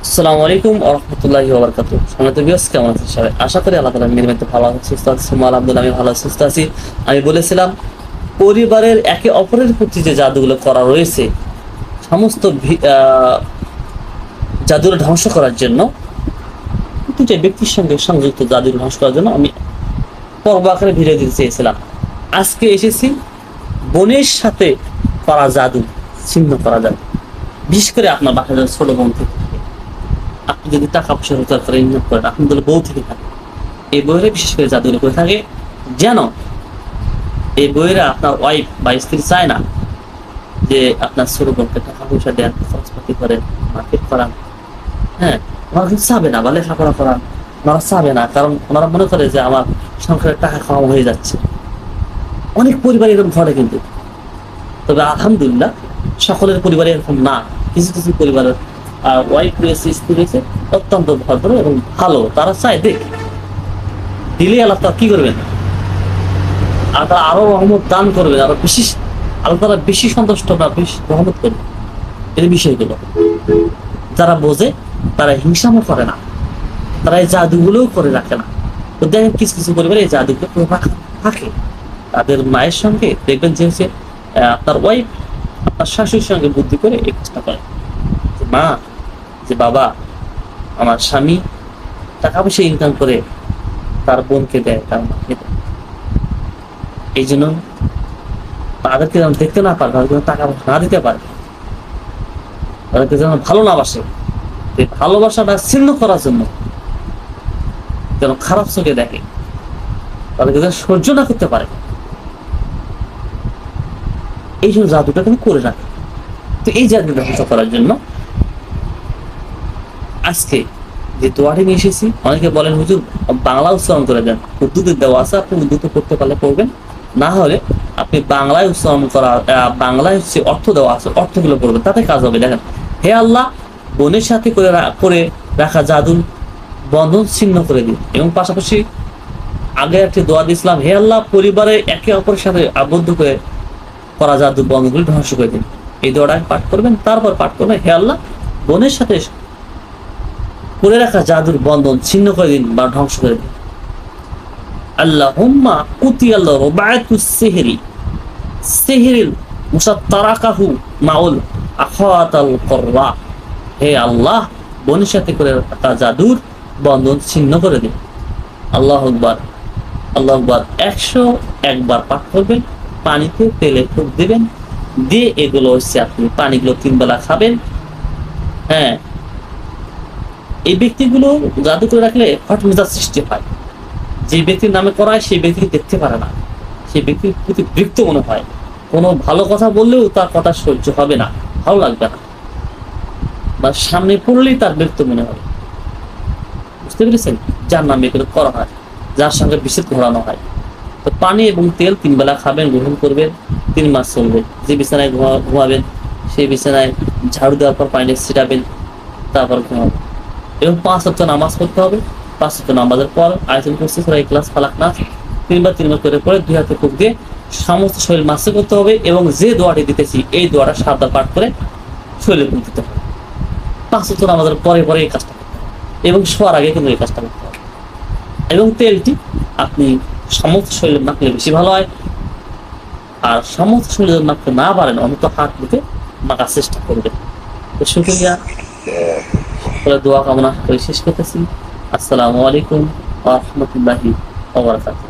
আসসালামু আলাইকুম ওয়া রাহমাতুল্লাহি ওয়া বারাকাতুহু। সম্মানিত ভিউয়ার্স, কেমন আছেন সবাই? আশা করি আল্লাহ তাআলার মেহেরবানিতে ভালো আছেন, সুস্থ আছেন। আলহামদুলিল্লাহ, আমি ভালো আছি, সুস্থ আছি। আমি বলেছিলাম পরিবারের একে অপরের প্রতি যে জাদুগুলো করা রয়েছে, সমস্ত জাদুর ধ্বংস করার জন্য, দুইটা ব্যক্তির সঙ্গে সংযুক্ত জাদুর ধ্বংস করার জন্য আমি পর্ব আকারে ভিডিও দিতে চেয়েছিলাম। আজকে এসেছি বোনের সাথে করা জাদু ছিন্ন করা জাদু। বিশেষ করে আপনার বাসায় যারা ছোট বোন থেকে থাকে, আপনি যদি টাকা পয়সা রোজগার করে ইনকাম করেন, আপনি যদি বউ থেকে থাকে, এই বইয়েরা বিশেষ করে জাদুগুলো করে থাকে যেন এই বইয়েরা আপনার ওয়াইফ বা স্ত্রী চায় না যে আপনার ছোট বোনকে টাকা পয়সা দেন, খরচপাতি করেন, মার্কেট করান। হ্যাঁ, ওনারা কিন্তু চাবে না বা লেখাপড়া করান, ওনারা চাবে না, কারণ ওনারা মনে করে যে আমার সংসারের টাকা কম হয়ে যাচ্ছে। অনেক পরিবার এরকম ঘটে কিন্তু, তবে আলহামদুলিল্লাহ সকলের পরিবারে এরকম না। কিছু কিছু পরিবারের ওয়াইফ রয়েছে, স্ত্রী রয়েছে, অত্যন্ত ভদ্র এবং ভালো, তারা চায় দেখ দিলে আল্লাহ তারা কি করবেন, আর তারা আরো রহমত দান করবেন, আরো বেশি আল্লাহ তারা বেশি সন্তুষ্ট বা বেশি রহমত করবে। এই বিষয়গুলো যারা বোঝে তারা হিংসামও করে না, তারা এই জাদুগুলোও করে রাখে না। তো দেখেন কিছু কিছু পরিবারে এই জাদুগুলো করে রাখা থাকে। তাদের মায়ের সঙ্গে দেখবেন যে হচ্ছে আপনার ওয়াইফ আপনার শাশুড়ির সঙ্গে বুদ্ধি করে এই কাজটা করে, যে মা, যে বাবা, আমার স্বামী টাকা পয়সা ইনকাম করে তার বোনকে দেয়, তার মাকে দেয়, এই জন্য তাদেরকে যেন দেখতে না পারে, তাদেরকে টাকা পয়সা না দিতে পারে, তাদেরকে যেন ভালো না বাসে, এই ভালোবাসাটা ছিন্ন করার জন্য, যেন খারাপ চোখে দেখে, তাদেরকে যেন সহ্য না করতে পারে, এই জন্য জাদুটা কিন্তু করে রাখে। তো এই জাদু ধ্বংস করার জন্য আজকে যে দোয়াটি নিয়ে এসেছি, অনেকে বলেন হুজুর বাংলা উচ্চারণ করে দেন, উর্দুতে দেওয়া আছে, আপনি উর্দুতে পড়তে পারলে পড়বেন, না হলে আপনি বাংলায় উচ্চারণ করা, বাংলায় হচ্ছে অর্থ দেওয়া আছে, অর্থগুলো পড়বেন, তাতে কাজ হবে। দেখেন, হে আল্লাহ, বোনের সাথে করে রাখা জাদুর বন্ধন ছিন্ন করে দিন। এবং পাশাপাশি আগে একটি দোয়া দিয়েছিলাম, হে আল্লাহ, পরিবারে একে অপরের সাথে আবদ্ধ করে করা জাদুর বন্ধনগুলি ধ্বংস করে দিন। এই দোয়াটা পাঠ করবেন, তারপর পাঠ করবেন, হে আল্লাহ, বোনের সাথে করে রাখা জাদুর বন্ধন ছিন্ন করে দিন বা ধ্বংস করে দিন। আল্লাহুম্মা কুতিয়াল রুবায়াতুস সিহরি সিহরিল মুসাত্তারাকাহু মাউল আখাওয়াতাল কররা। হে আল্লাহ, বোনের সাথে করে রাখা জাদুর বন্ধন ছিন্ন করে দিন। আল্লাহু আকবার, আল্লাহু আকবার 101 বার পাঠ করবেন, পানিতে তেলে ফুক দিবেন, দিয়ে এগুলো হচ্ছে আপনি পানিগুলো 3 বেলা খাবেন। হ্যাঁ, এই ব্যক্তিগুলো জাদু করে রাখলে হট মেজাজ সৃষ্টি হয়। যে ব্যক্তির নামে করায় সেই ব্যক্তিকে দেখতে পারে না, সেই ব্যক্তির প্রতি বিরক্ত মনে হয়, কোনো ভালো কথা বললেও তার কথা সহ্য হবে না, ভালো লাগবে না, বা সামনে পড়লেই তার বিরক্ত মনে হবে। বুঝতে পেরেছেন? যার নামে এগুলো করা হয়, যার সঙ্গে বিচ্ছেদ ঘোরানো হয়। তো পানি এবং তেল 3 বেলা খাবেন, গ্রহণ করবেন, 3 মাস চলবে। যে বিছানায় ঘুমাবেন সেই বিছানায় ঝাড়ু দেওয়ার পর পানি ছিটাবেন, তারপর ঘুমাবেন। এবং 5 ওয়াক্ত নামাজ পড়তে হবে। 5 ওয়াক্ত নামাজের পর আয়াতুল কুরসি সূরা ইখলাস, ফালাক, নাস 3 বার করে পড়ে 2 হাতে ফুঁক দিয়ে সমস্ত শরীর মাসে করতে হবে। এবং যে দোয়াটি দিতেছি এই দোয়াটা 7 বার পাঠ করে শরীরে ফুঁক দিতে হবে। 5 ওয়াক্ত নামাজের পরে পরে এই কাজটা করতে হবে, এবং শোয়ার আগে কিন্তু এই কাজটা করতে হবে। এবং তেলটি আপনি সমস্ত শরীরে মাখলে বেশি ভালো হয়, আর সমস্ত শরীরে মাখতে না পারেন অন্তত হাত দিতে মাখার চেষ্টা করবেন। তো শুকরিয়া, দোয়া কামনা করে শেষ করতেছি। আসসালামু আলাইকুম ওয়া রাহমাতুল্লাহি ওয়া বারাকাতুহু।